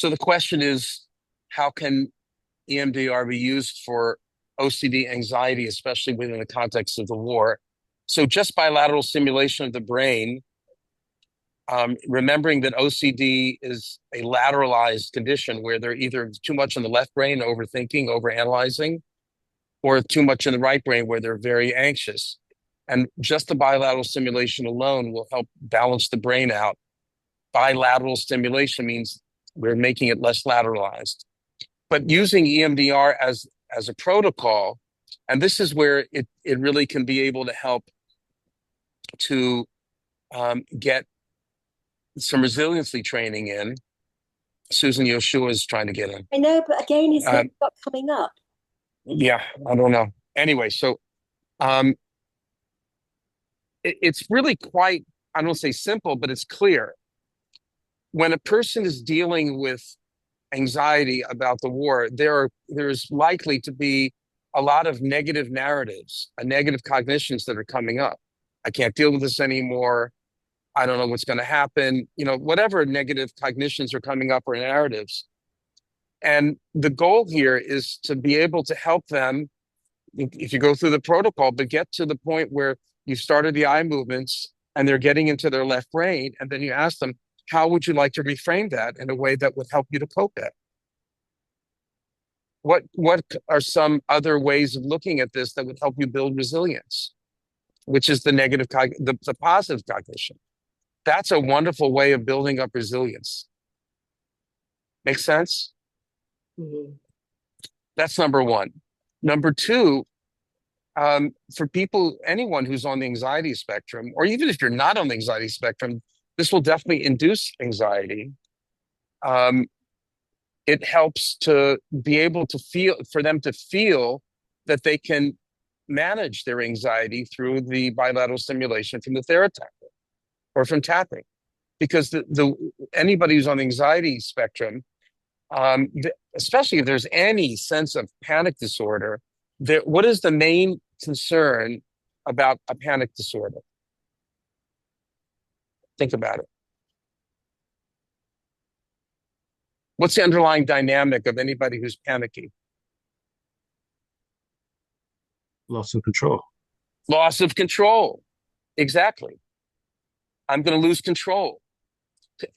So the question is, how can EMDR be used for OCD anxiety, especially within the context of the war? So just bilateral stimulation of the brain, remembering that OCD is a lateralized condition where they're either too much in the left brain, overthinking, overanalyzing, or too much in the right brain where they're very anxious. And just the bilateral stimulation alone will help balance the brain out. Bilateral stimulation means we're making it less lateralized. But using EMDR as a protocol, and this is where it really can be able to help to get some resiliency training in. Susan Yoshua is trying to get in. I know, but again, his name's not coming up. Yeah, I don't know. Anyway, so it's really quite, I don't say simple, but it's clear. When a person is dealing with anxiety about the war, there's likely to be a lot of negative narratives, negative cognitions that are coming up. I can't deal with this anymore. I don't know what's going to happen. Whatever negative cognitions are coming up or narratives. And the goal here is to be able to help them, if you go through the protocol, but get to the point where you started the eye movements and they're getting into their left brain. And then you ask them, how would you like to reframe that in a way that would help you to cope with? What are some other ways of looking at this that would help you build resilience, which is the negative, the positive cognition? That's a wonderful way of building up resilience. Make sense? Mm-hmm. That's number one. Number two, for people, anyone who's on the anxiety spectrum, or even if you're not on the anxiety spectrum, this will definitely induce anxiety. It helps to be able to for them to feel that they can manage their anxiety through the bilateral stimulation from the TheraTapper or from tapping. Because anybody who's on the anxiety spectrum, especially if there's any sense of panic disorder, what is the main concern about a panic disorder? Think about it. What's the underlying dynamic of anybody who's panicky? Loss of control. Loss of control. Exactly. I'm going to lose control.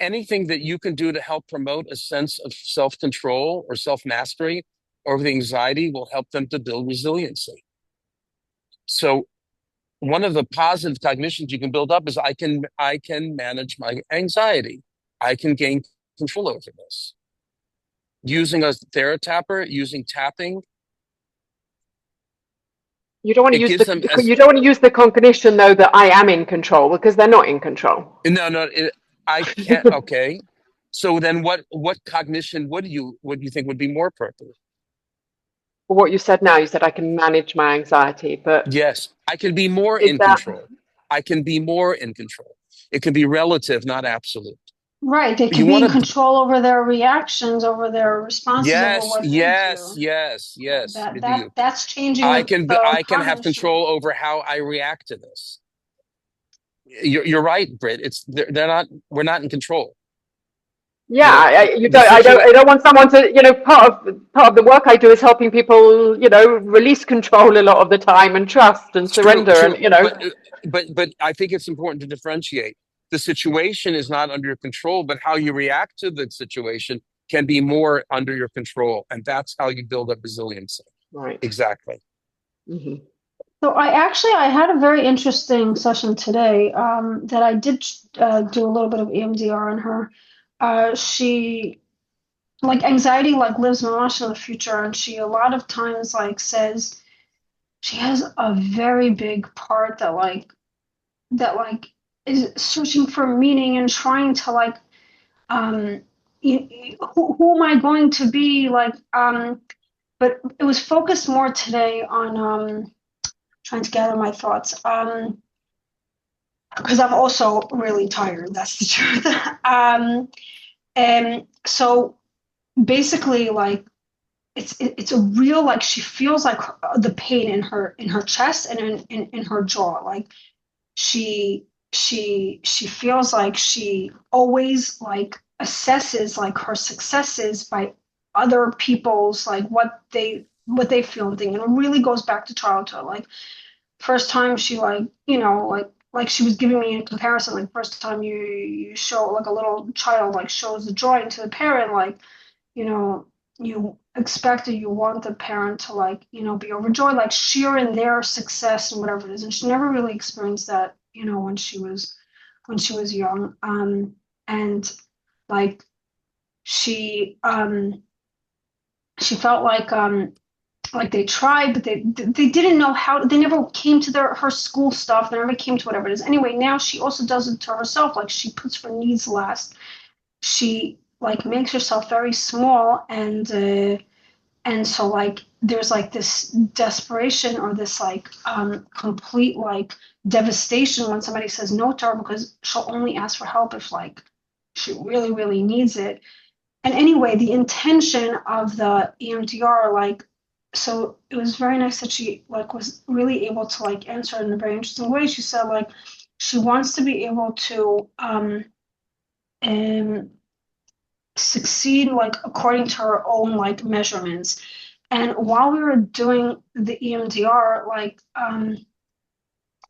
Anything that you can do to help promote a sense of self-control or self-mastery over the anxiety will help them to build resiliency. So one of the positive cognitions you can build up is I can manage my anxiety. I can gain control over this. Using a TheraTapper, using tapping. You don't want to use the cognition though that I am in control, because they're not in control. No, I can't. Okay. So then what cognition would you think would be more appropriate? Well, what you said now, you said I can manage my anxiety, but yes, I can be more in control. I can be more in control. It can be relative, not absolute. Right. They can be in control over their reactions, over their responses. Yes. That's changing. I can have control over how I react to this. You're right, Britt. We're not in control. Yeah, I don't want someone to, part of the work I do is helping people, release control a lot of the time and trust and surrender. True. But I think it's important to differentiate. The situation is not under your control, but how you react to the situation can be more under your control. And that's how you build up resiliency. Right. Exactly. Mm-hmm. So I had a very interesting session today that I did do a little bit of EMDR on her. She, like, anxiety lives much in the future, and she a lot of times says she has a very big part that is searching for meaning and trying to who am I going to be, but it was focused more today on trying to gather my thoughts because I'm also really tired, that's the truth. And so basically it's a real, she feels the pain in her chest and in her jaw. She feels like she always assesses like her successes by other people's like what they feel and think. And it really goes back to childhood. Like first time she like, you know, like she was giving me a comparison, like first time you show like a little child like shows the drawing to the parent, like, you know, you expect or you want the parent to like, you know, be overjoyed, like share in their success and whatever it is. And she never really experienced that, you know, when she was young. And like she felt like they tried, but they didn't know how. They never came to her school stuff. They never came to whatever it is. Anyway, now she also does it to herself. Like she puts her needs last. She like makes herself very small, and so like there's like this desperation or this like complete like devastation when somebody says no to her, because she'll only ask for help if like she really really needs it. And anyway, the intention of the EMDR, like, so it was very nice that she like was really able to like answer in a very interesting way. She said like she wants to be able to um succeed like according to her own like measurements. And while we were doing the EMDR, like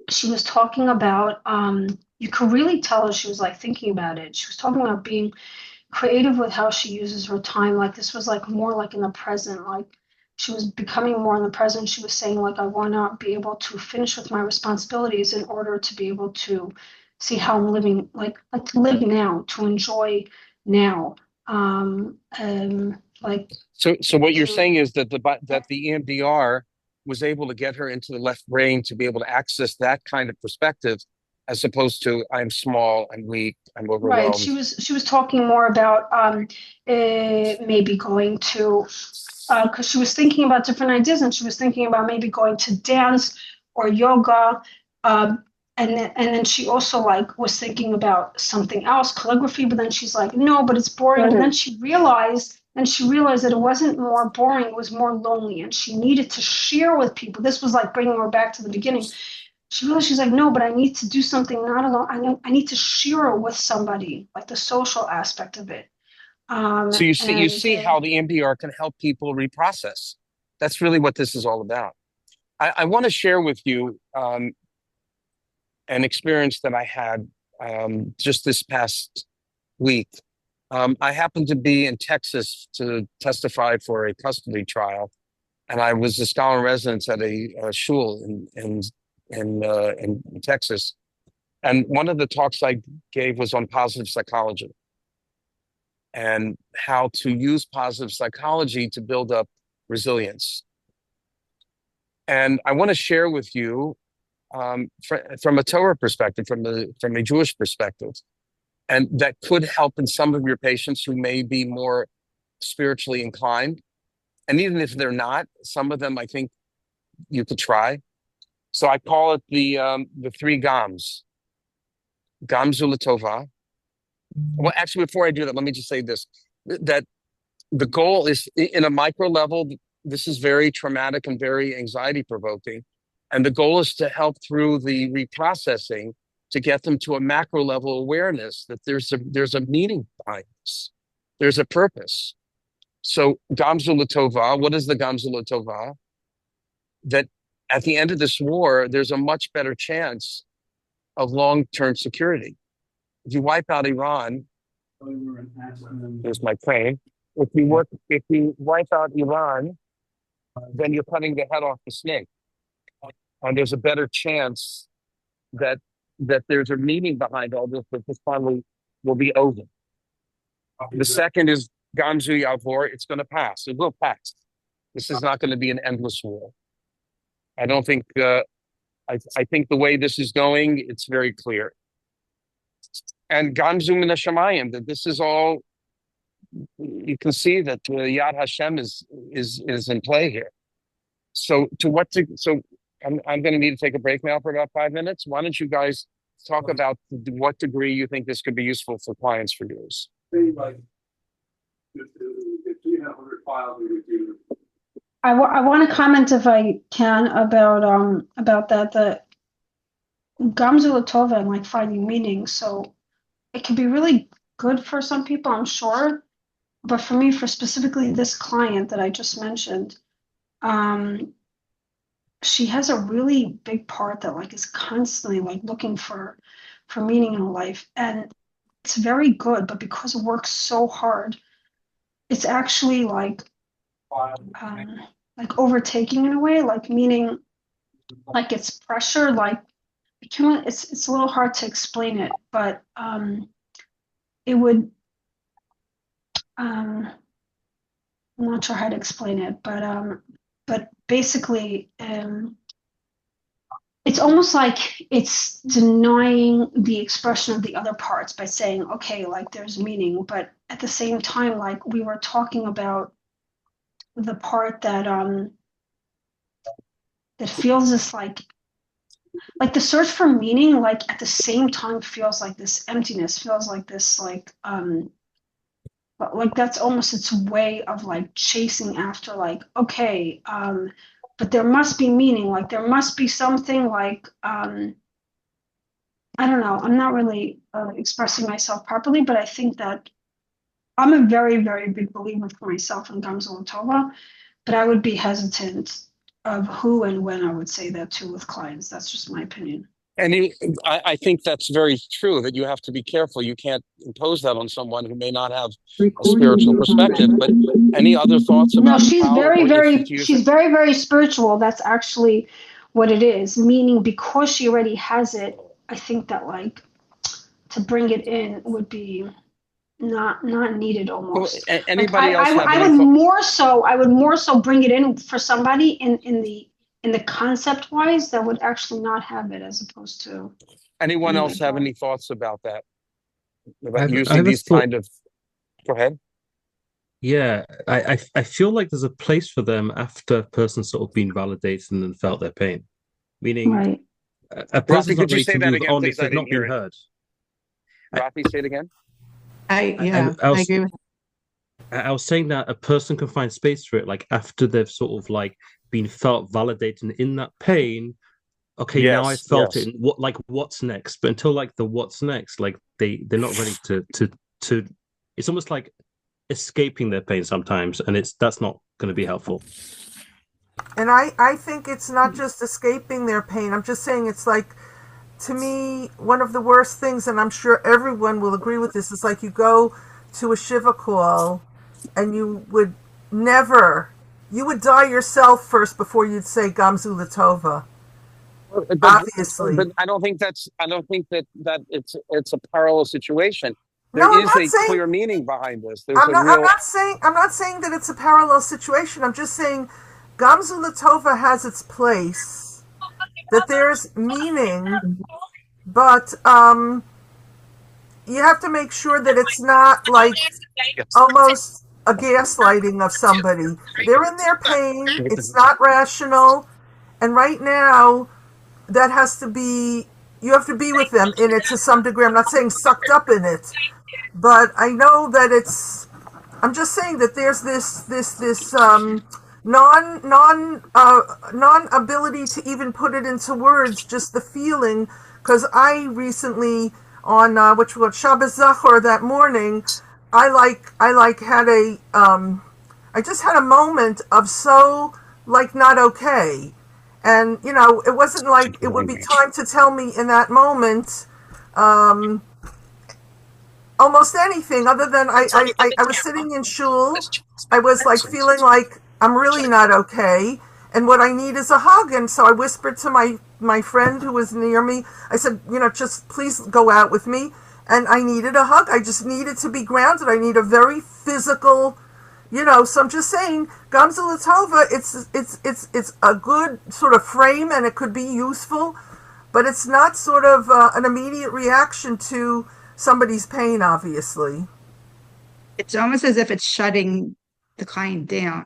she was talking about you could really tell she was like thinking about it. She was talking about being creative with how she uses her time. Like this was like more like in the present, like she was becoming more in the present. She was saying like I want to be able to finish with my responsibilities in order to be able to see how I'm living, like to live now, to enjoy now. Like So what you're saying is that the EMDR was able to get her into the left brain to be able to access that kind of perspective, as opposed to I'm small, I'm weak, I'm right. overwhelmed. She was talking more about maybe going to because she was thinking about different ideas, and she was thinking about maybe going to dance or yoga. And then she also like was thinking about something else, calligraphy, but then she's like, no, but it's boring. And then she realized that it wasn't more boring, it was more lonely, and she needed to share with people. This was like bringing her back to the beginning. She realized, she's like, no, but I need to do something not alone. I need to share it with somebody, like the social aspect of it. So you And see how the EMDR can help people reprocess. That's really what this is all about. I want to share with you an experience that I had just this past week. I happened to be in Texas to testify for a custody trial, and I was a scholar in residence at a shul in Texas. And one of the talks I gave was on positive psychology and how to use positive psychology to build up resilience. And I want to share with you from a Torah perspective, from a Jewish perspective, and that could help in some of your patients who may be more spiritually inclined. And even if they're not, some of them I think you could try. So I call it the three Gams. Gamzu Latova. Well, actually, before I do that, let me just say this: that the goal is in a micro level. This is very traumatic and very anxiety provoking. And the goal is to help through the reprocessing to get them to a macro level awareness that there's a meaning behind this. There's a purpose. So Gamzu Latova, what is the Gamzu Latova? That at the end of this war, there's a much better chance of long-term security. If you wipe out Iran, there's my plane. If you wipe out Iran, then you're cutting the head off the snake. And there's a better chance that there's a meaning behind all this, that this finally will be over. The second is Gamzu Yavor, it's going to pass. It will pass. This is not going to be an endless war. I don't think, I think the way this is going, it's very clear. And Gamzu Min Hashamayim, that this is all, you can see that Yad Hashem is in play here. So I'm going to need to take a break now for about 5 minutes. Why don't you guys talk about what degree you think this could be useful for clients for yours? I want to comment, if I can, about that, the Gamzu Latova and like finding meaning. So it can be really good for some people, I'm sure. But for me, for specifically this client that I just mentioned, she has a really big part that like is constantly like looking for meaning in her life. And it's very good, but because it works so hard, it's actually like overtaking in a way, like meaning like it's pressure, like it's a little hard to explain it, but it would I'm not sure how to explain it, but basically it's almost like it's denying the expression of the other parts by saying, okay, like there's meaning, but at the same time, like we were talking about the part that that feels this like the search for meaning, like at the same time feels like this emptiness, feels like this but like that's almost its way of like chasing after like, okay, but there must be meaning, like there must be something like I don't know, I'm not really expressing myself properly, but I think that I'm a very, very big believer for myself in Gamzul Tova, but I would be hesitant of who and when I would say that to with clients. That's just my opinion. And I think that's very true, that you have to be careful. You can't impose that on someone who may not have a spiritual perspective. But any other thoughts No, about how or if you use she's it? very, very spiritual. That's actually what it is. Meaning because she already has it, I think that like to bring it in would be not needed Well, almost. Like anybody else have I any would thoughts? more so bring it in for somebody in the concept wise that would actually not have it as opposed to Anyone any else have adult. any thoughts about that? I About have, I using have a these thought. kind of, go ahead. Yeah, I feel like there's a place for them after a person's sort of been validated and felt their pain. Meaning, Right. a Rafi, person's not could you ready say to that move again, on if please? I they've didn't not hear been it. heard. I, Rafi, say it again. I, I I was agree with I was saying that a person can find space for it, like after they've sort of like been felt validated and in that pain. Okay, now I Yes, felt it. yes. And what's next? But until like the what's next, like they're not ready to. It's almost like escaping their pain sometimes, and that's not going to be helpful. And I think it's not just escaping their pain. I'm just saying it's like, to me, one of the worst things, and I'm sure everyone will agree with this, is like you go to a Shiva call and you would die yourself first before you'd say Gamzu Latova, But obviously. I don't think that it's a parallel situation. There No, I'm is not a saying clear meaning behind this. There's a real, I'm not saying that it's a parallel situation. I'm just saying Gamzu Latova has its place, that there's meaning, but you have to make sure that it's not like almost a gaslighting of somebody. They're in their pain. It's not rational. And right now, that has to be, you have to be with them in it to some degree. I'm not saying sucked up in it, but I know that I'm just saying that there's this non ability to even put it into words, just the feeling. Because I recently on which was Shabbos Zachor that morning, I like had I just had a moment of so like not okay, and it wasn't like it would be time to tell me in that moment. Um, Almost anything other than I was sitting in shul. I was like feeling like I'm really not okay, and what I need is a hug. And so I whispered to my friend who was near me. I said, just please go out with me. And I needed a hug. I just needed to be grounded. I need a very physical, So I'm just saying, Gamzu Latova, it's a good sort of frame, and it could be useful, but it's not sort of an immediate reaction to somebody's pain, obviously. It's almost as if it's shutting the client down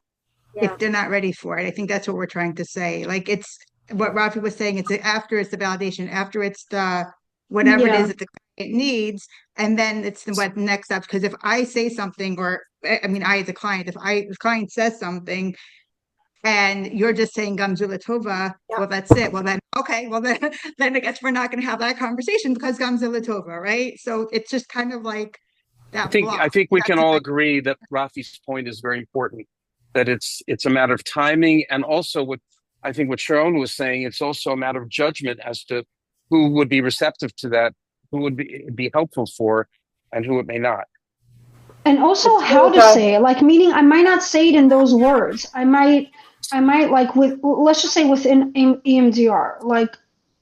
Yeah. if they're not ready for it. I think that's what we're trying to say. Like it's what Rafi was saying, it's after it's the validation, after it's the whatever it is Yeah. that the client needs, and then it's what next up. Because if I say something, or I mean, I as a client, if the client says something and you're just saying Gamzu Latova, Yeah. well, that's it. Well, then, okay, well, then I guess we're not going to have that conversation because Gamzu Latova, right? So it's just kind of like that I block. think we can That's all my- agree that Rafi's point is very important, that it's a matter of timing, and also what Sharon was saying, it's also a matter of judgment as to who would be receptive to that, who would be helpful for, and who it may not. And also how to say it, like meaning I might not say it in those words. I might like let's just say within EMDR, like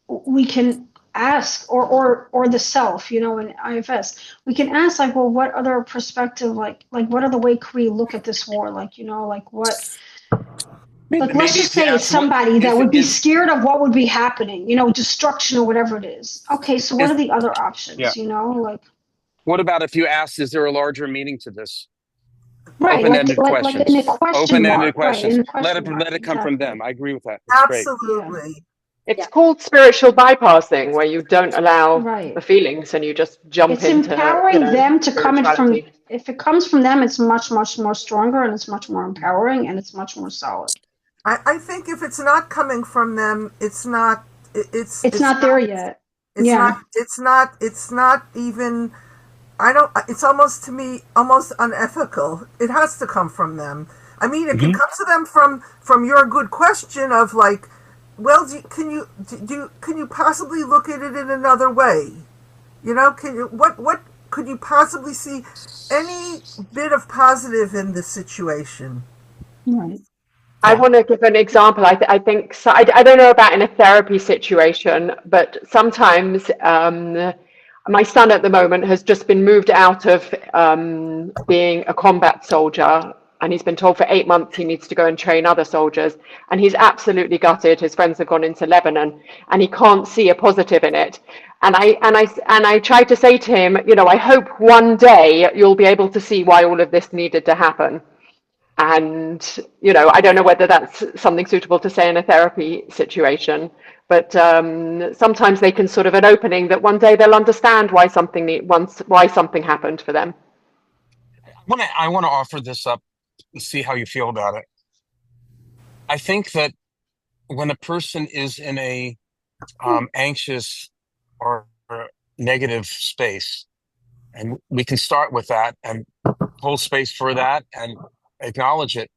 we can ask or the self, you know, in IFS, we can ask like, well, what other perspective, like what other way could we look at this war? Like, you know, like what, like let's Maybe just if you say it's ask what somebody that if would be if scared of what would be happening, you know, destruction or whatever it is. Okay, so what is are the other yeah. options, you know, like What about if you ask, is there a larger meaning to this? right, Open-ended like in a questions. question Open-ended mark, right, questions. in a question mark, Let it come from exactly. them. I agree with that. It's great. Yeah, Absolutely. It's Yeah. called spiritual bypassing, where you don't allow right. the feelings and you just jump It's into, empowering them to come it from, spirituality. if it comes from them, it's much, much more stronger and it's much more empowering and it's much more solid. I think if it's not coming from them, it's not. It's not there yet. It's Yeah. not. It's not. It's not even. I don't. It's almost to me almost unethical. It has to come from them. I mean, it can come to them from your good question of like, well, can you possibly look at it in another way? You know, can you what could you possibly see any bit of positive in this situation? Right. I want to give an example. I think so, I don't know about in a therapy situation, but sometimes my son at the moment has just been moved out of being a combat soldier, and he's been told for 8 months he needs to go and train other soldiers, and he's absolutely gutted. His friends have gone into Lebanon, and he can't see a positive in it. And I tried to say to him, you know, I hope one day you'll be able to see why all of this needed to happen. And, you know, I don't know whether that's something suitable to say in a therapy situation, but sometimes they can sort of an opening that one day they'll understand why something happened for them. I want to offer this up and see how you feel about it. I think that when a person is in a anxious or negative space, and we can start with that and hold space for that and acknowledge it,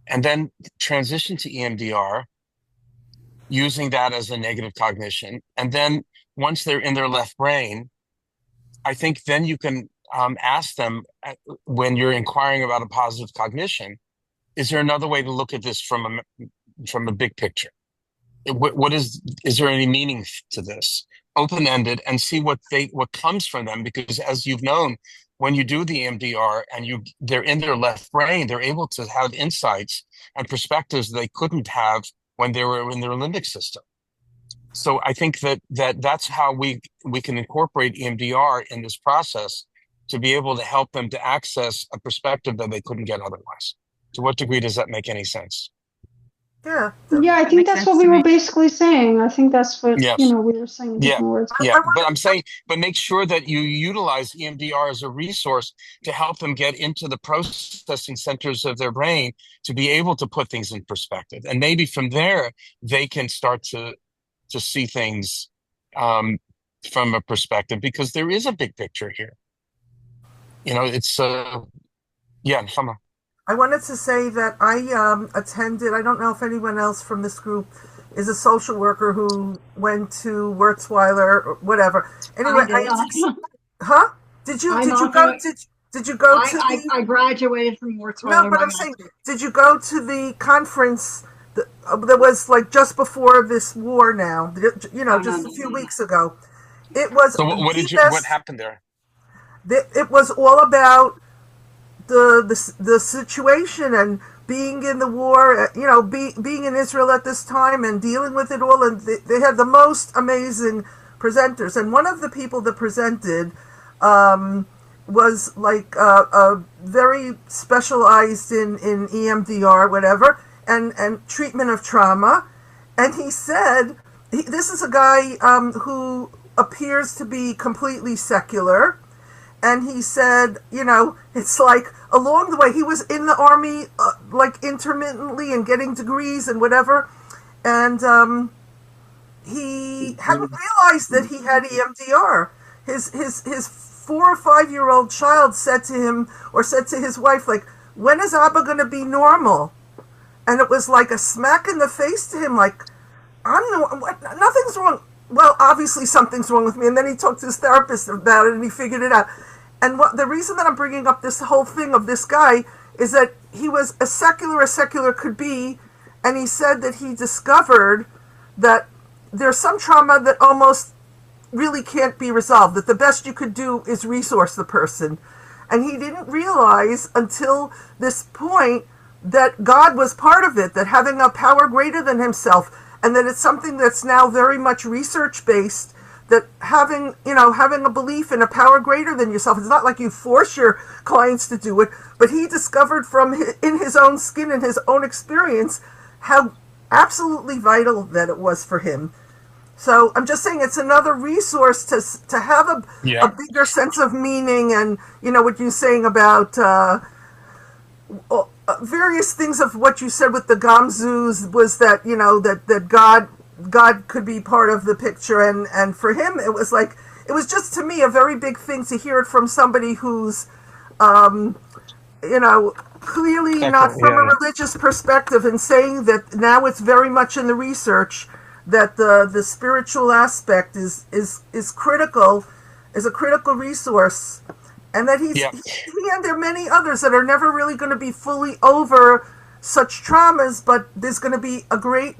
and then transition to EMDR using that as a negative cognition. And then once they're in their left brain, I think then you can ask them when you're inquiring about a positive cognition, is there another way to look at this from a big picture? Is there any meaning to this? Open-ended, and see what comes from them, because as you've known, when you do the EMDR and they're in their left brain, they're able to have insights and perspectives they couldn't have when they were in their limbic system. So I think that's how we can incorporate EMDR in this process to be able to help them to access a perspective that they couldn't get otherwise. To what degree does that make any sense? Yeah. Yeah, I think that's what we were basically saying. I think that's what, Yes. you know, we were saying in different words. Yeah, but I'm saying, but make sure that you utilize EMDR as a resource to help them get into the processing centers of their brain to be able to put things in perspective. And maybe from there, they can start to see things from a perspective, because there is a big picture here. You know, it's, Shama. I wanted to say that I attended, I don't know if anyone else from this group is a social worker who went to Wurzweiler or whatever. Anyway, huh? Did you go to I graduated from Wurzweiler. No, but I'm saying, did you go to the conference that was like just before this war now? You know, just a few weeks ago. It was. So what happened there? It was all about the situation and being in the war, you know, being in Israel at this time and dealing with it all. And they had the most amazing presenters. And one of the people that presented was like very specialized in EMDR, whatever, and treatment of trauma. And he said, this is a guy who appears to be completely secular. And he said, you know, it's like along the way, he was in the army, like intermittently and getting degrees and whatever. And he hadn't realized that he had EMDR. His 4 or 5 year old child said to him or said to his wife, like, when is Abba going to be normal? And it was like a smack in the face to him, like, nothing's wrong. Well, obviously something's wrong with me. And then he talked to his therapist about it and he figured it out. And the reason that I'm bringing up this whole thing of this guy is that he was as secular could be. And he said that he discovered that there's some trauma that almost really can't be resolved, that the best you could do is resource the person. And he didn't realize until this point that God was part of it, that having a power greater than himself, and that it's something that's now very much research based, that having a belief in a power greater than yourself, it's not like you force your clients to do it, but he discovered in his own skin and his own experience how absolutely vital that it was for him. So I'm just saying it's another resource to have a bigger sense of meaning, and what you're saying about various things of what you said with the Gamzus was that that God could be part of the picture, and for him it was just to me a very big thing to hear it from somebody who's clearly not from a religious perspective, and saying that now it's very much in the research that the spiritual aspect is critical, is a critical resource, and that he and there are many others that are never really going to be fully over such traumas, but there's going to be a great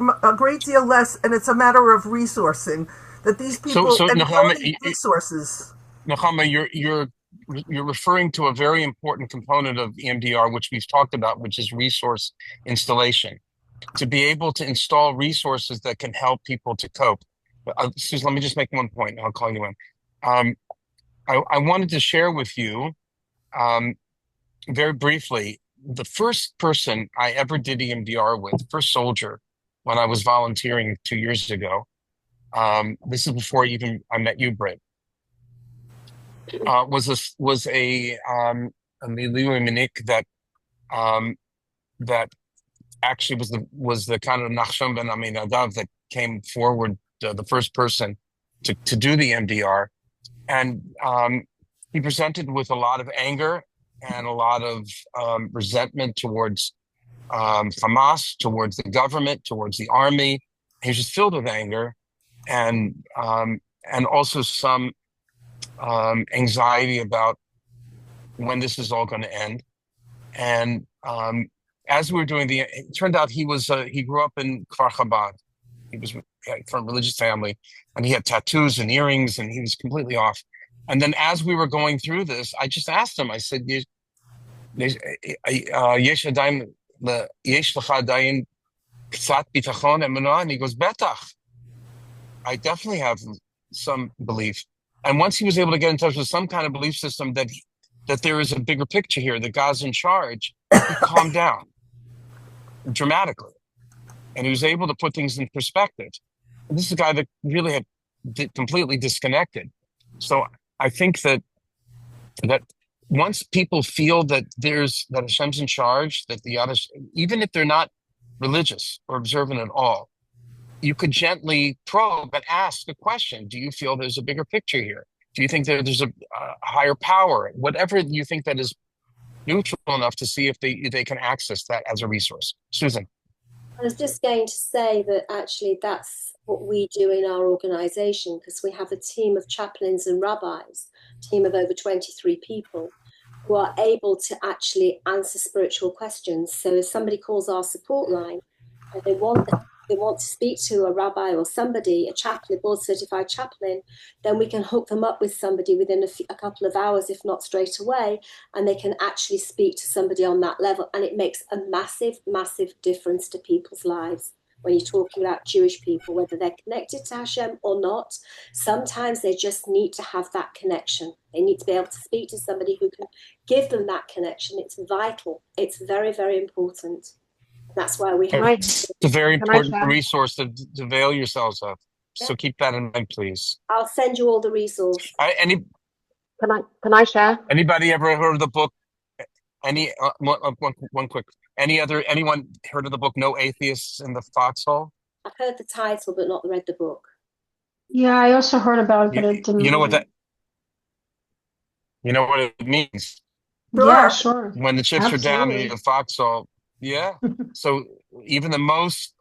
deal less, and it's a matter of resourcing that these people and Nechama, resources. Nechama, you're referring to a very important component of EMDR, which we've talked about, which is resource installation. To be able to install resources that can help people to cope. Susan, let me just make one point. I'll call you in. I wanted to share with you very briefly the first person I ever did EMDR with, first soldier, when I was volunteering 2 years ago. This is before even I met you, Britt. Was a Milieu Minik that actually was the kind of Nachshon ben Aminadav that came forward, the first person to do the MDR, and he presented with a lot of anger and a lot of resentment towards Hamas, towards the government, towards the army. He was just filled with anger and also some anxiety about when this is all going to end. And as we were doing it turned out he grew up in Kfar Chabad. He was from a religious family, and he had tattoos and earrings, and he was completely off. And then as we were going through this, I just asked him, I said, Yesh lecha adayin ktsat bitachon emunah? And he goes, Betach. I definitely have some belief. And once he was able to get in touch with some kind of belief system that there is a bigger picture here, that God's in charge, he calmed down dramatically. And he was able to put things in perspective. And this is a guy that really had completely disconnected. So I think that once people feel that Hashem's in charge, that even if they're not religious or observant at all, you could gently probe and ask a question. Do you feel there's a bigger picture here? Do you think that there's a higher power? Whatever you think that is neutral enough to see if they can access that as a resource. Susan. I was just going to say that actually that's what we do in our organization, because we have a team of chaplains and rabbis, a team of over 23 people who are able to actually answer spiritual questions. So if somebody calls our support line and they want to speak to a rabbi or somebody, a chaplain, a board-certified chaplain, then we can hook them up with somebody within a couple of hours, if not straight away, and they can actually speak to somebody on that level. And it makes a massive, massive difference to people's lives. When you're talking about Jewish people, whether they're connected to Hashem or not, sometimes they just need to have that connection. They need to be able to speak to somebody who can give them that connection. It's vital. It's very, very important. That's why we have. It's a very important resource to avail yourselves of. Yeah. So keep that in mind, please. I'll send you all the resources. Can I share? Anybody ever heard of the book? One quick. Anyone heard of the book No Atheists in the Foxhole? I've heard the title, but not read the book. Yeah, I also heard about it, but it didn't. You know what that? You know what it means? Yeah, Sure. sure. When the chips are down and you Absolutely. have Foxhole. Yeah. So even the most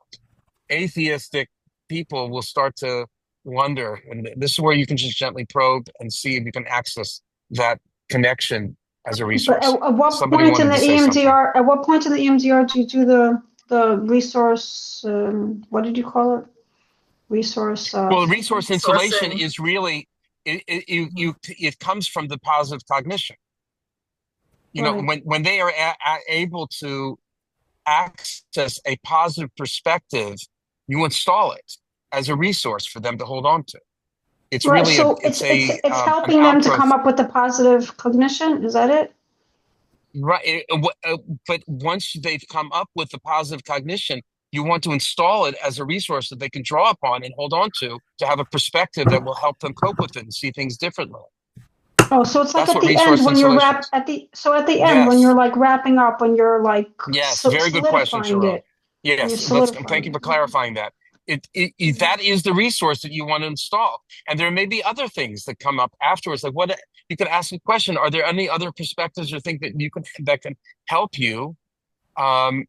atheistic people will start to wonder. And this is where you can just gently probe and see if you can access that connection as a But resource. at what Somebody point in wanted the to say something. EMDR, at what point in the EMDR do you do the resource, what did you call it? Resource, Well, resource installation Sourcing. is really it comes from the positive cognition. You know, right. when they are able to access a positive perspective, you install it as a resource for them to hold on to. It's Right, really so it's an helping them to outgrowth. come up with the positive cognition, is that it? Right. But once they've come up with the positive cognition, you want to install it as a resource that they can draw upon and hold on to have a perspective that will help them cope with it and see things differently. Oh, so it's like That's at what the end resource when you're installation is. at the end when you're Yes. like wrapping up, when you're like Yes. Very good question, solidifying Sharon. it, when you're Yes. Thank solidifying you it. for clarifying that. That is the resource that you want to install. And there may be other things that come up afterwards. Like what you could ask a question, are there any other perspectives or things that can help you um,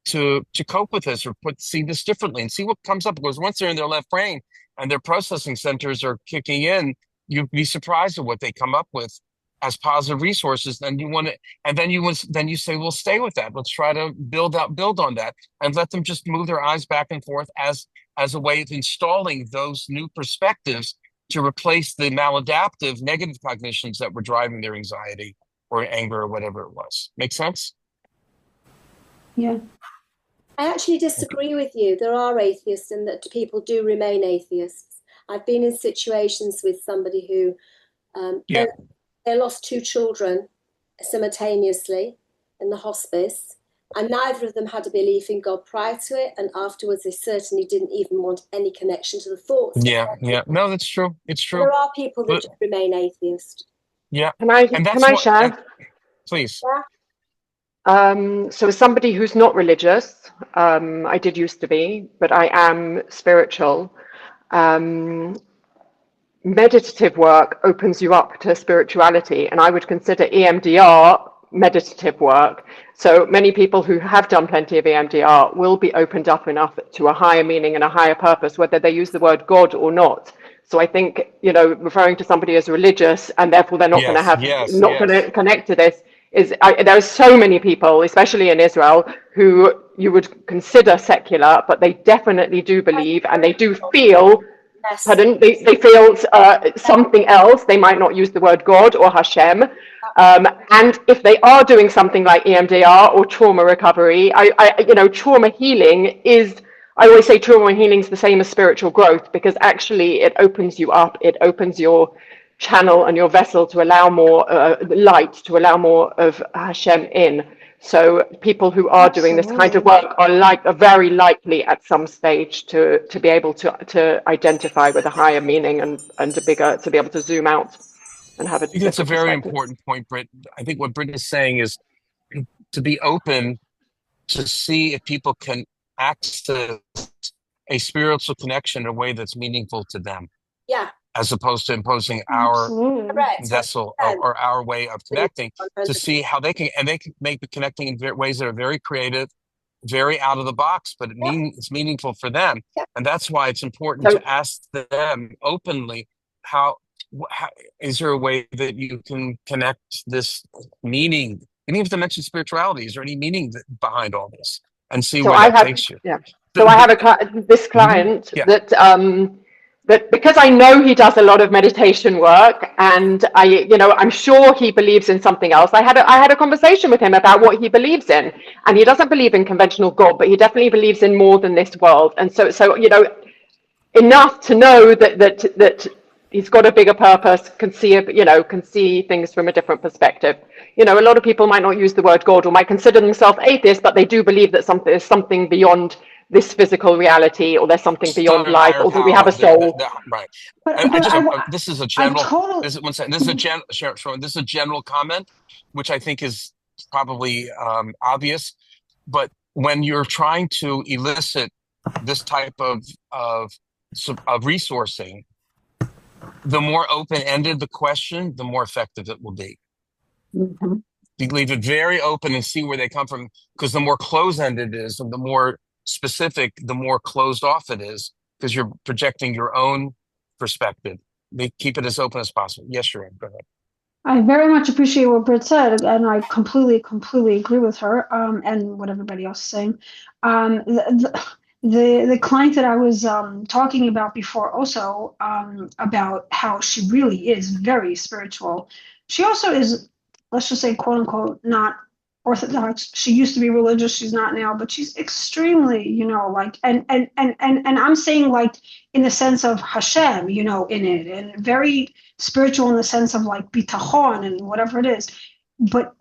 to cope with this or see this differently and see what comes up? Because once they're in their left brain and their processing centers are kicking in, you'd be surprised at what they come up with as positive resources. Then you want to, and then you say, well, stay with that. Let's try to build on that, and let them just move their eyes back and forth as a way of installing those new perspectives to replace the maladaptive negative cognitions that were driving their anxiety or anger or whatever it was. Make sense? Yeah. I actually disagree with you. There are atheists and that people do remain atheists. I've been in situations with somebody who Yeah. they lost two children simultaneously in the hospice, and neither of them had a belief in God prior to it, and afterwards they certainly didn't even want any connection to the thoughts. Yeah. No, that's true. It's true. There are people that But do remain atheist. yeah, Can I and can that's I what. share? Please. So as somebody who's not religious, I did used to be, but I am spiritual. Um, Meditative work opens you up to spirituality, and I would consider EMDR meditative work. So many people who have done plenty of EMDR will be opened up enough to a higher meaning and a higher purpose, whether they use the word God or not. So I think, referring to somebody as religious and therefore they're not going to not going to connect to this there are so many people, especially in Israel, who you would consider secular, but they definitely do believe and they do feel. Yes. Pardon, they feel something else. They might not use the word God or Hashem. And if they are doing something like EMDR or trauma recovery, trauma healing is, I always say trauma healing is the same as spiritual growth, because actually it opens you up, it opens your channel and your vessel to allow more light, to allow more of Hashem in. So people who are doing this kind of work are very likely at some stage to be able to identify with a higher meaning and to be able to zoom out and have a I think that's a different very perspective. important point, Britt. I think what Britt is saying is to be open to see if people can access a spiritual connection in a way that's meaningful to them. Yeah. As opposed to imposing our vessel or our way of connecting, to see how they can make the connecting in ways that are very creative, very out of the box, but it's meaningful for them. Yeah. And that's why it's important to ask them openly, how is there a way that you can connect this meaning? You don't have to mention spirituality. Is there any meaning behind all this? And see where that takes you. Yeah. So I have this client that because I know he does a lot of meditation work, and I'm sure he believes in something else. I had a conversation with him about what he believes in, and he doesn't believe in conventional God, but he definitely believes in more than this world. And so enough to know that he's got a bigger purpose, can see things from a different perspective. A lot of people might not use the word God or might consider themselves atheists, but they do believe that there's something beyond this physical reality, or there's something beyond life, or that we have a soul. Right. This is a general. This is a general comment, which I think is probably obvious. But when you're trying to elicit this type of resourcing, the more open-ended the question, the more effective it will be. Mm-hmm. You leave it very open and see where they come from, because the more close-ended it is, and the more specific, the more closed off it is, because you're projecting your own perspective. They keep it as open as possible. Yes, Sharon, go ahead. I very much appreciate what Britt said, and I completely agree with her, and what everybody else is saying. The client that I was talking about before, also about how she really is very spiritual. She also is, let's just say, quote unquote, not orthodox. She used to be religious. She's not now, but she's extremely, like, and I'm saying, like, in the sense of Hashem, in it, and very spiritual in the sense of like bitachon and whatever it is. But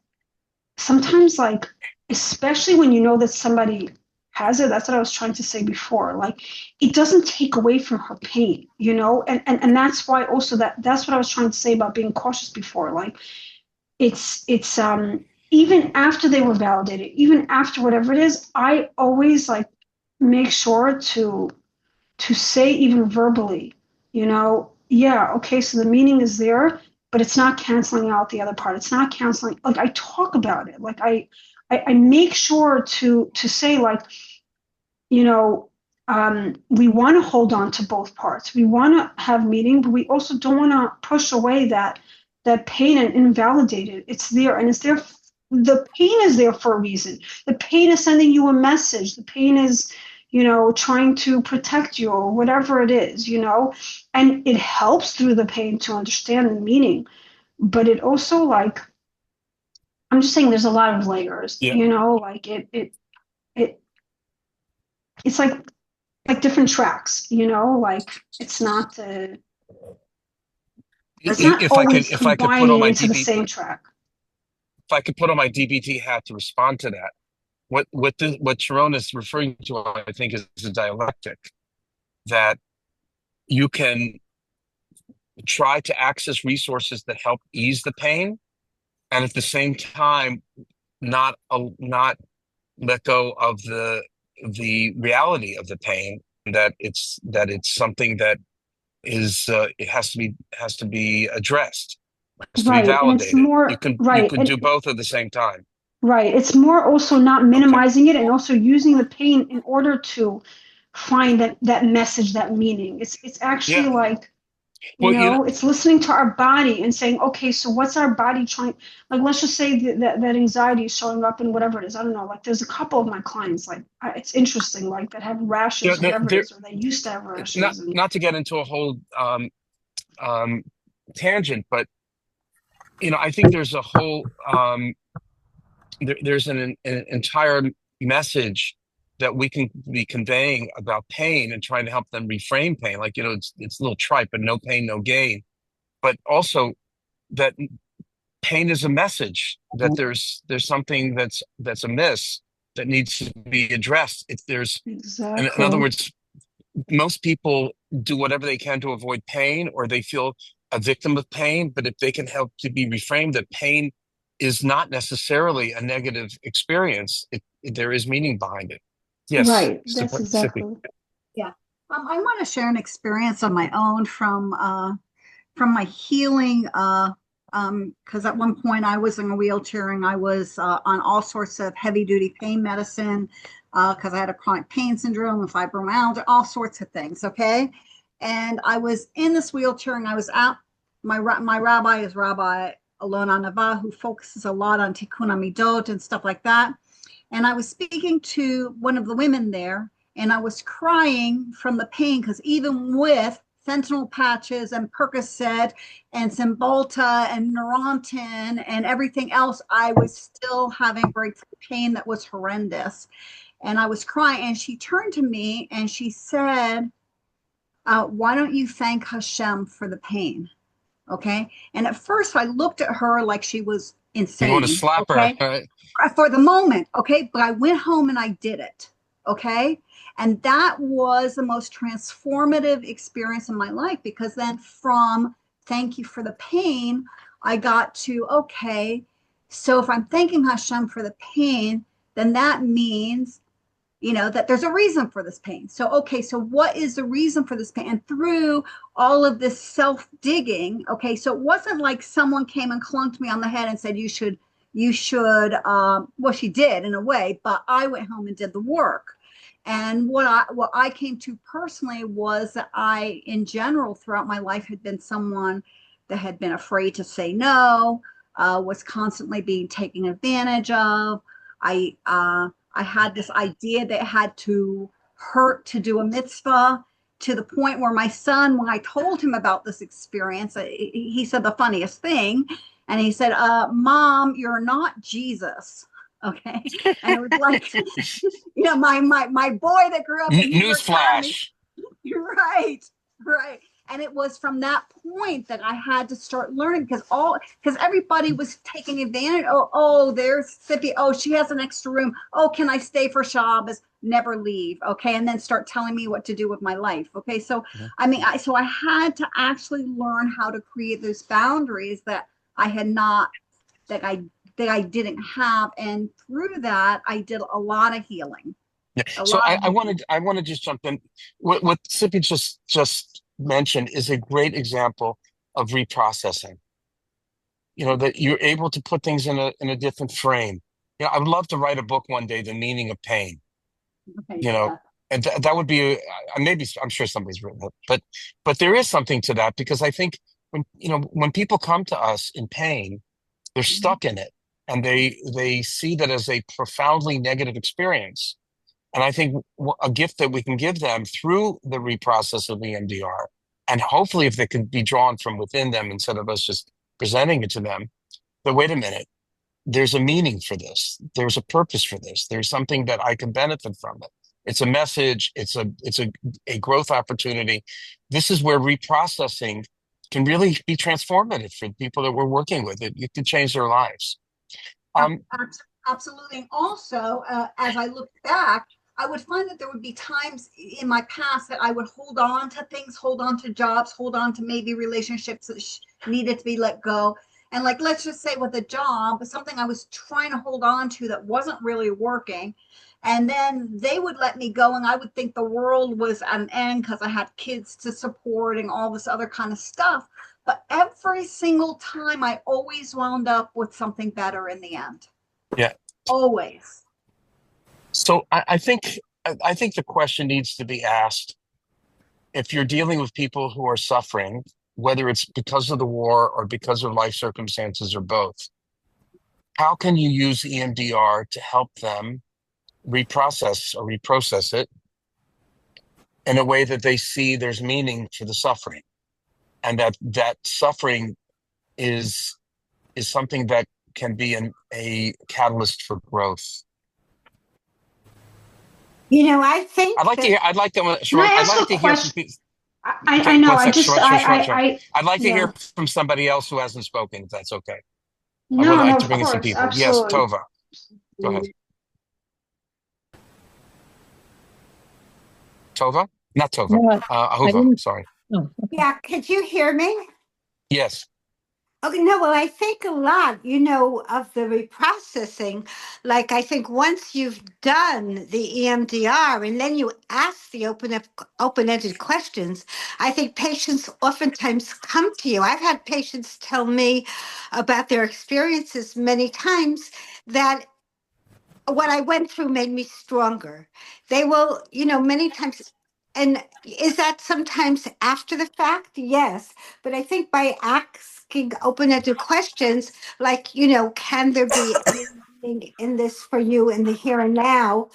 sometimes, like, especially when you know that somebody has it, that's what I was trying to say before. Like, it doesn't take away from her pain, and that's why also that's what I was trying to say about being cautious before. Like, it's even after they were validated, even after whatever it is, I always like make sure to say, even verbally, yeah, okay, so the meaning is there, but it's not canceling out the other part. It's not canceling, like, I talk about it. Like, I make sure to say, like, we want to hold on to both parts. We want to have meaning, but we also don't want to push away that pain and invalidate it. It's there, and it's there. The pain is there for a reason. The pain is sending you a message. The pain is, trying to protect you, or whatever it is, and it helps through the pain to understand the meaning. But it also, like, I'm just saying, there's a lot of layers, Yeah. like it's like different tracks, like it's not If always I could put on combining my into the DBT, same track. if I could put on my DBT hat to respond to that, what Sharon is referring to, I think, is a dialectic, that you can try to access resources that help ease the pain, and at the same time not let go of the reality of the pain, that it's something that is it has to be addressed, has to be Right, and it's validated. more You right, can and do both at the same time. right. It's more also not Okay. minimizing it, and also using the pain in order to find that message, that meaning. It's actually Yeah. like, Well, it's listening to our body and saying, okay, so what's our body trying? Like, let's just say that anxiety is showing up in whatever it is. I don't know. Like, there's a couple of my clients, like, it's interesting, like, that have rashes, whatever it is, or they used to have rashes. not to get into a whole tangent, but I think there's a whole there's an entire message that we can be conveying about pain and trying to help them reframe pain. Like, it's a little trite, but no pain, no gain. But also that pain is a message, that there's something that's amiss, that needs to be addressed. If there's, Exactly. in other words, most people do whatever they can to avoid pain, or they feel a victim of pain. But if they can help to be reframed, that pain is not necessarily a negative experience, there is meaning behind it. Yes, Right. That's Sippy. exactly. Yeah. I want to share an experience on my own from my healing, because at one point I was in a wheelchair, and I was on all sorts of heavy duty pain medicine, because I had a chronic pain syndrome and fibromyalgia, all sorts of things. Okay. And I was in this wheelchair, and I was at my rabbi is Rabbi Alona Nava, who focuses a lot on tikkun amidot and stuff like that. And I was speaking to one of the women there, and I was crying from the pain, because even with fentanyl patches and Percocet and Cymbalta and Neurontin and everything else, I was still having breakthrough pain that was horrendous. And I was crying, and she turned to me and she said, why don't you thank Hashem for the pain? Okay. And at first I looked at her like she was insane. You want to slap okay? her, right? For the moment. Okay. But I went home and I did it. Okay. And that was the most transformative experience in my life, because then from thank you for the pain, I got to, okay, so if I'm thanking Hashem for the pain, then that means that there's a reason for this pain. So, okay, so what is the reason for this pain? And through all of this self digging, okay, so it wasn't like someone came and clunked me on the head and said, well, she did in a way, but I went home and did the work. And what I came to personally was that I, in general, throughout my life, had been someone that had been afraid to say no, was constantly being taken advantage of. I had this idea that it had to hurt to do a mitzvah, to the point where my son, when I told him about this experience, he said the funniest thing. And he said, Mom, you're not Jesus. Okay. And it was like, my boy that grew up in Newsflash. You're right. And it was from that point that I had to start learning, because everybody was taking advantage. Oh, there's Sippy. Oh, she has an extra room. Oh, can I stay for Shabbos? Never leave. Okay. And then start telling me what to do with my life. Okay. So, so I had to actually learn how to create those boundaries that I had not, that I didn't have. And through that, I did a lot of healing. Yeah. So I want to just jump in. What Sippy just mentioned is a great example of reprocessing. That you're able to put things in a different frame. I would love to write a book one day, The Meaning of Pain. Okay, yeah. And that would be maybe, I'm sure somebody's written it, but there is something to that, because I think when people come to us in pain, they're stuck in it, and they see that as a profoundly negative experience. And I think a gift that we can give them through the reprocess of the EMDR, and hopefully if they can be drawn from within them instead of us just presenting it to them, but wait a minute, there's a meaning for this. There's a purpose for this. There's something that I can benefit from it. It's a message. It's a growth opportunity. This is where reprocessing can really be transformative for people that we're working with. It can change their lives. Absolutely. And also, as I look back, I would find that there would be times in my past that I would hold on to things, hold on to jobs, hold on to maybe relationships that needed to be let go. And like, let's just say with a job, something I was trying to hold on to that wasn't really working. And then they would let me go, and I would think the world was at an end because I had kids to support and all this other kind of stuff. But every single time, I always wound up with something better in the end. Yeah. Always. So I think the question needs to be asked, if you're dealing with people who are suffering, whether it's because of the war or because of life circumstances or both, how can you use EMDR to help them reprocess it in a way that they see there's meaning to the suffering, and that suffering is something that can be a catalyst for growth? I think I'd like to hear. I'd like to. I'd like to hear some people. I know. I'd like to hear from somebody else who hasn't spoken, if that's okay. I would like to bring in some people. Absolutely. Yes, Tova. Go ahead. Tova? Not Tova. No, Ahova, sorry. Oh, okay. Yeah, could you hear me? Yes. Okay, no, well, I think a lot, of the reprocessing, like I think once you've done the EMDR and then you ask the open-ended questions, I think patients oftentimes come to you. I've had patients tell me about their experiences many times that what I went through made me stronger. They will, many times. And is that sometimes after the fact? Yes. But I think by asking open-ended questions, like, can there be anything in this for you in the here and now?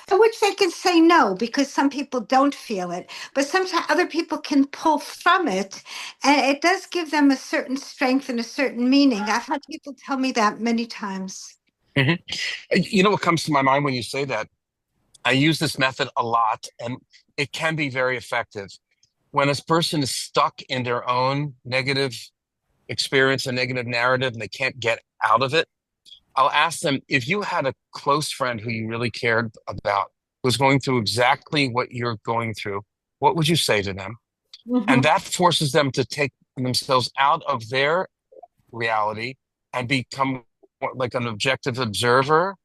To which they can say no, because some people don't feel it. But sometimes other people can pull from it. And it does give them a certain strength and a certain meaning. I've had people tell me that many times. Mm-hmm. What comes to my mind when you say that? I use this method a lot, and it can be very effective. When a person is stuck in their own negative experience, a negative narrative, and they can't get out of it, I'll ask them, if you had a close friend who you really cared about, who was going through exactly what you're going through, what would you say to them? Mm-hmm. And that forces them to take themselves out of their reality and become like an objective observer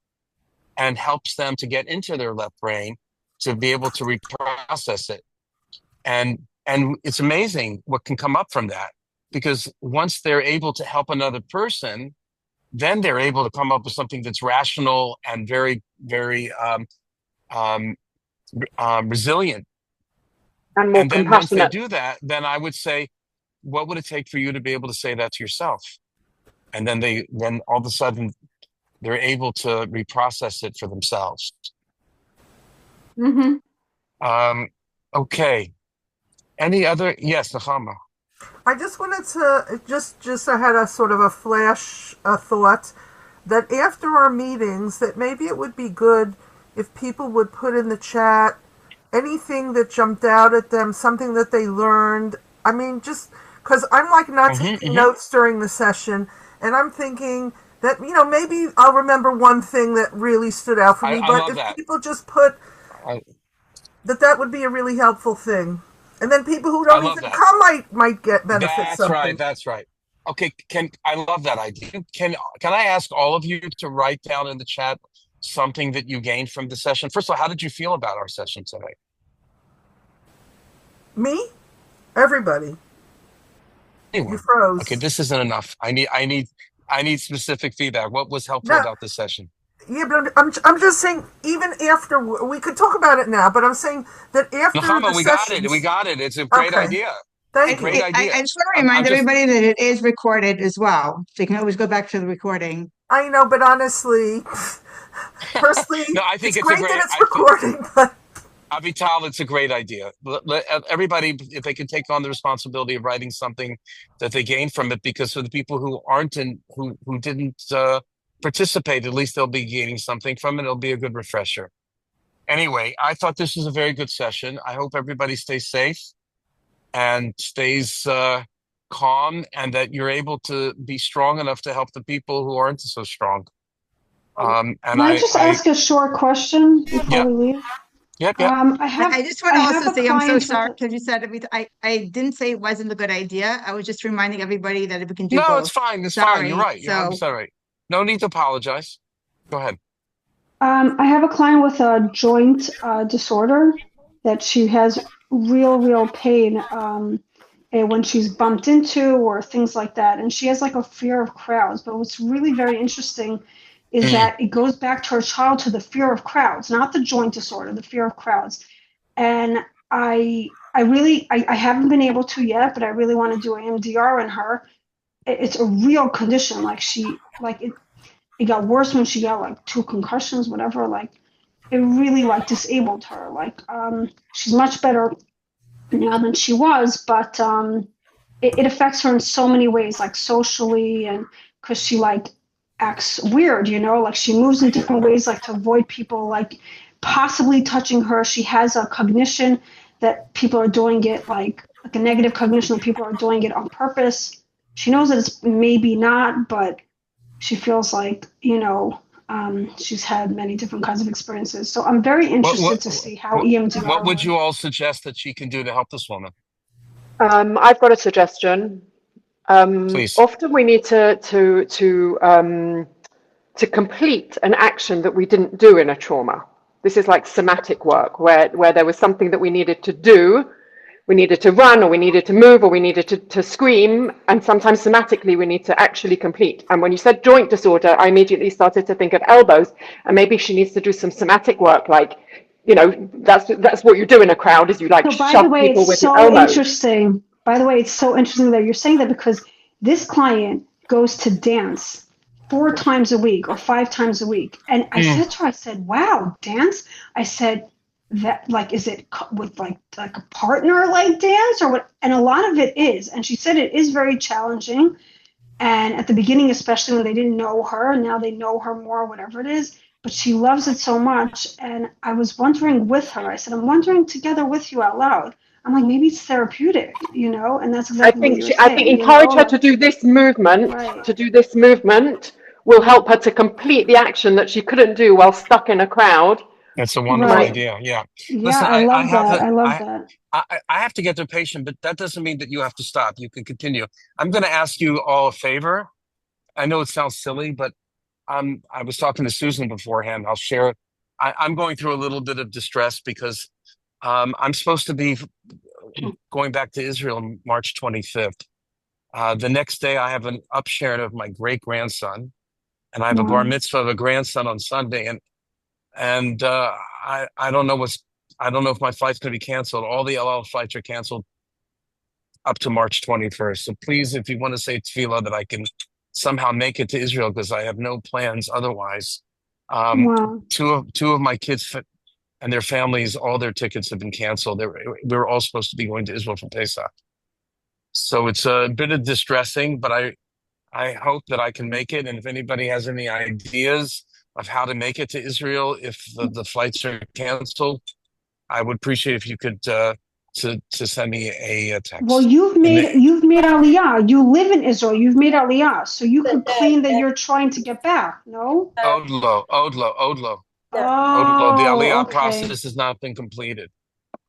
and helps them to get into their left brain to be able to reprocess it. And it's amazing what can come up from that, because once they're able to help another person, then they're able to come up with something that's rational and very, very resilient. And more And then once they compassionate. do that, then I would say, what would it take for you to be able to say that to yourself? And then all of a sudden they're able to reprocess it for themselves. Okay. Any other? Yes, Nahama. I just wanted to just I had a sort of a flash thought that after our meetings, that maybe it would be good if people would put in the chat anything that jumped out at them, something that they learned. I mean, just because I'm like not taking notes during the session, and I'm thinking that, maybe I'll remember one thing that really stood out for me. But if people just put that would be a really helpful thing. And then people who don't even come might get benefit. That's right. Okay, I love that idea. Can I ask all of you to write down in the chat something that you gained from the session? First of all, how did you feel about our session today? Me? Everybody. Anyway, you froze. Okay, this isn't enough. I need specific feedback. What was helpful about this session? Yeah, but I'm just saying, even after, we could talk about it now, but I'm saying that after Nahama, the we got it. It's a great idea. Thank you. I just want to remind everybody that it is recorded as well. So you can always go back to the recording. I know, but honestly, personally, no, I think it's great that it's recording. But Avital, it's a great idea. Let everybody, if they can take on the responsibility of writing something that they gain from it, because for the people who aren't who didn't participate, at least they'll be gaining something from it. It'll be a good refresher. Anyway, I thought this was a very good session. I hope everybody stays safe and stays calm, and that you're able to be strong enough to help the people who aren't so strong. And Can I just ask a short question before we leave? Yep. I just want to also say I'm so sorry because you said I didn't say it wasn't a good idea. I was just reminding everybody that if we can do both. No, it's fine. It's fine. You're right. I'm sorry. No need to apologize. Go ahead. I have a client with a joint disorder that she has real pain when she's bumped into or things like that. And she has like a fear of crowds. But what's really very interesting is that it goes back to her childhood, the fear of crowds, not the joint disorder, the fear of crowds. And I haven't been able to yet, but I really want to do EMDR in her. It's a real condition. It got worse when she got like 2 concussions, whatever. Like it really disabled her. She's much better now than she was, but it affects her in so many ways, like socially, and because she acts weird, she moves in different ways, to avoid people possibly touching her. She has a cognition that people are doing it like a negative cognition that people are doing it on purpose. She knows that it's maybe not, but she feels she's had many different kinds of experiences. So I'm very interested to see how EMDR. What would you all suggest that she can do to help this woman? I've got a suggestion. Please. Often we need to complete an action that we didn't do in a trauma. This is like somatic work, where there was something that we needed to do. We needed to run, or we needed to move, or we needed to scream. And sometimes somatically we need to actually complete. And when you said joint disorder, I immediately started to think of elbows. And maybe she needs to do some somatic work, that's what you do in a crowd, is you shove people with your elbows. Interesting. By the way, it's so interesting that you're saying that, because this client goes to dance 4 times a week or 5 times a week. And I said to her, I said, wow, dance? I said, that is it with a partner dance or what? And a lot of it is. And she said it is very challenging. And at the beginning, especially when they didn't know her, now they know her more, whatever it is. But she loves it so much. And I was wondering with her, I said, I'm wondering together with you out loud. I'm like, maybe it's therapeutic, and that's exactly what you're saying. I think encourage her to do this movement. Right. To do this movement will help her to complete the action that she couldn't do while stuck in a crowd. That's a wonderful idea. Yeah. Listen, I love that. I have to get to a patient, but that doesn't mean that you have to stop. You can continue. I'm going to ask you all a favor. I know it sounds silly, but I was talking to Susan beforehand. I'll share. I'm going through a little bit of distress because I'm supposed to be going back to Israel March 25th. The next day, I have an upsharing of my great grandson, and I have a bar mitzvah of a grandson on Sunday, and I don't know I don't know if my flight's going to be canceled. All the El Al flights are canceled up to March 21st. So please, if you want to say tefillah that I can somehow make it to Israel, because I have no plans otherwise. Two of my kids and their families, all their tickets have been canceled. We were all supposed to be going to Israel for Pesach. So it's a bit of distressing, but I hope that I can make it. And if anybody has any ideas of how to make it to Israel, if the flights are canceled, I would appreciate if you could to send me a text. Well, you've made Aliyah. You live in Israel. You've made Aliyah, so you could claim that you're trying to get back. No. Odlo. Oh, The Aliyah okay. process has not been completed.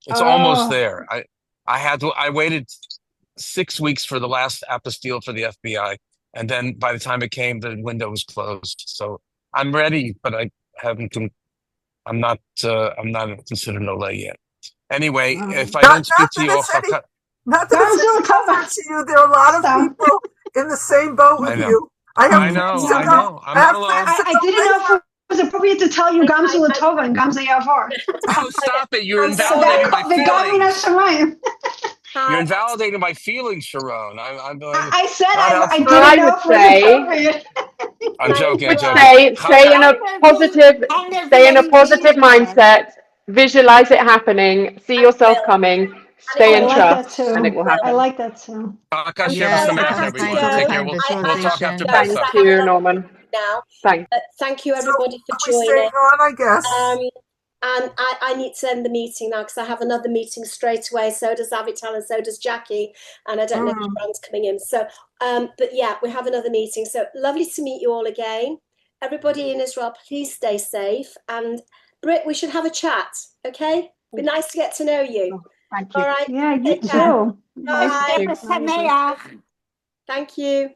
It's almost there. I waited 6 weeks for the last apostille for the FBI, and then by the time it came, the window was closed. So I'm ready, but I haven't. I'm not considered no lay yet. Anyway, if I don't speak to you, not that it's any comfort to you. There are a lot of people in the same boat with you. I know. I'm not alone. I didn't know if it was appropriate to tell you Gamzu Latova and Gamzu Yavar. Oh, stop it! You're invalidating my feelings. You're invalidating my feelings, Sharon. I said I didn't know if it was appropriate. I'm joking. Stay in a positive mindset. Visualize it happening. See yourself coming. Stay in trust, and it will happen. I like that too. Take care. We'll talk after Pesach. Thank you, Norman. Thank you, everybody, for joining. Staying on, I guess. And I need to end the meeting now because I have another meeting straight away. So does Avital and so does Jackie. And I don't know if Sharon's coming in. So, but yeah, we have another meeting. So lovely to meet you all again. Everybody in Israel, please stay safe. And Britt, we should have a chat, okay? Be nice to get to know you. Thank you. All right. Yeah, you too. Bye. Thank you. Thank you.